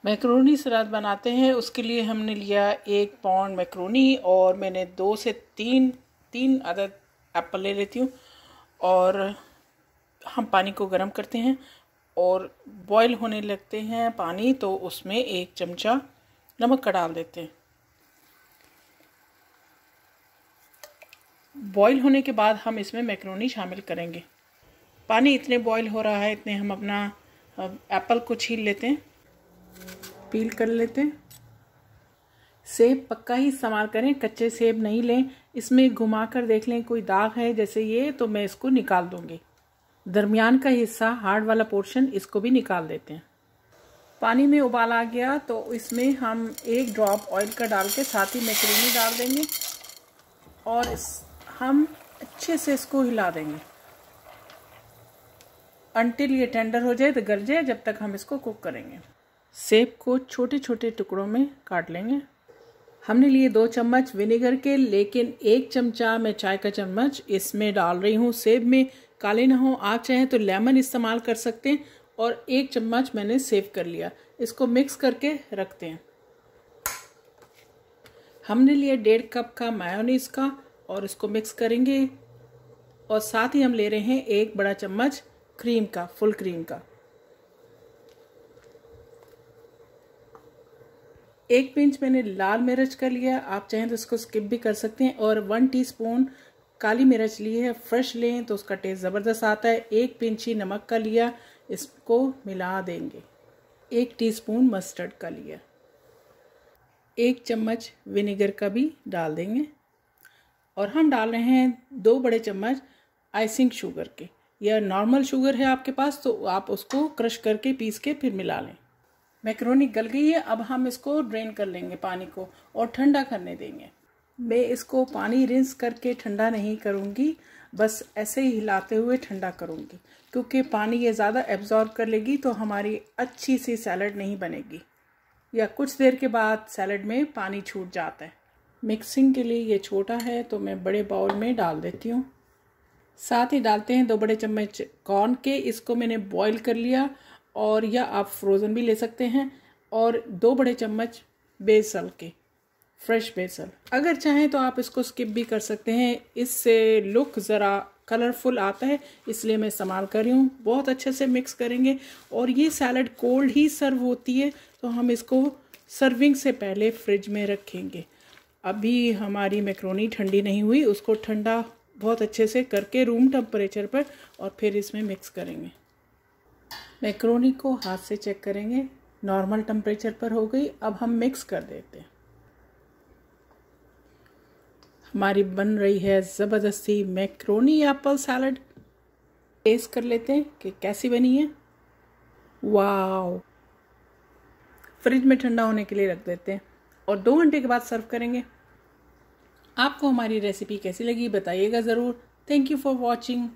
Macaroni सलाद बनाते हैं, उसके लिए हमने लिया 1 पाउंड मैक्रोनी और मैंने 2 से 3 अदद एप्पल ले लेती हूँ। और हम पानी को गर्म करते हैं और बॉईल होने लगते हैं पानी, तो उसमें 1 चमचा नमक का डाल देते हैं। बॉईल होने के बाद हम इसमें मैक्रोनी शामिल करेंगे। पानी इतने बॉईल हो रहा है, इतने हम अपना एप्पल को छील लेते हैं, पील कर लेते हैं। सेब पक्का ही इस्तेमाल करें, कच्चे सेब नहीं लें। इसमें घुमा कर देख लें कोई दाग है जैसे ये, तो मैं इसको निकाल दूंगी। दरमियान का हिस्सा हार्ड वाला पोर्शन, इसको भी निकाल देते हैं। पानी में उबाल आ गया तो इसमें हम 1 ड्रॉप ऑयल का डाल के साथ ही मैक्रोनी डाल देंगे और हम अच्छे से इसको हिला देंगे अनटिल ये टेंडर हो जाए, तो गल जाए, जब तक हम इसको कुक करेंगे। सेब को छोटे छोटे टुकड़ों में काट लेंगे। हमने लिए 2 चम्मच विनेगर के, लेकिन 1 चमचा मैं चाय का चम्मच इसमें डाल रही हूँ। सेब में काले ना हो, आप चाहें तो लेमन इस्तेमाल कर सकते हैं। और 1 चम्मच मैंने सेव कर लिया। इसको मिक्स करके रखते हैं। हमने लिया 1.5 कप का मायोनीज का और इसको मिक्स करेंगे। और साथ ही हम ले रहे हैं 1 बड़ा चम्मच क्रीम का, फुल क्रीम का। 1 पिंच मैंने लाल मिर्च का लिया, आप चाहें तो इसको स्किप भी कर सकते हैं। और 1 टीस्पून काली मिर्च ली है, फ्रेश लें तो उसका टेस्ट ज़बरदस्त आता है। 1 पिंच ही नमक का लिया, इसको मिला देंगे। 1 टीस्पून मस्टर्ड का लिया। 1 चम्मच विनेगर का भी डाल देंगे। और हम डाल रहे हैं 2 बड़े चम्मच आइसिंग शुगर के, या नॉर्मल शुगर है आपके पास तो आप उसको क्रश करके पीस के फिर मिला लें। मैक्रोनी गल गई है, अब हम इसको ड्रेन कर लेंगे पानी को और ठंडा करने देंगे। मैं इसको पानी रिंस करके ठंडा नहीं करूँगी, बस ऐसे ही हिलाते हुए ठंडा करूँगी, क्योंकि पानी ये ज़्यादा एब्जॉर्ब कर लेगी तो हमारी अच्छी सी सैलड नहीं बनेगी, या कुछ देर के बाद सैलड में पानी छूट जाता है। मिक्सिंग के लिए ये छोटा है तो मैं बड़े बाउल में डाल देती हूँ। साथ ही डालते हैं 2 बड़े चम्मच कॉर्न के, इसको मैंने बॉईल कर लिया, और या आप फ्रोज़न भी ले सकते हैं। और 2 बड़े चम्मच बेसल के, फ्रेश बेसल। अगर चाहें तो आप इसको स्किप भी कर सकते हैं, इससे लुक ज़रा कलरफुल आता है, इसलिए मैं इस्तेमाल कर रही हूँ। बहुत अच्छे से मिक्स करेंगे। और ये सैलड कोल्ड ही सर्व होती है, तो हम इसको सर्विंग से पहले फ्रिज में रखेंगे। अभी हमारी मैक्रोनी ठंडी नहीं हुई, उसको ठंडा बहुत अच्छे से करके रूम टेम्परेचर पर, और फिर इसमें मिक्स करेंगे। मैक्रोनी को हाथ से चेक करेंगे, नॉर्मल टेम्परेचर पर हो गई। अब हम मिक्स कर देते हैं। हमारी बन रही है ज़बरदस्ती मैक्रोनी एप्पल सैलड। टेस्ट कर लेते हैं कि कैसी बनी है। वाओ! फ्रिज में ठंडा होने के लिए रख देते हैं और 2 घंटे के बाद सर्व करेंगे। आपको हमारी रेसिपी कैसी लगी बताइएगा ज़रूर। Thank you for watching.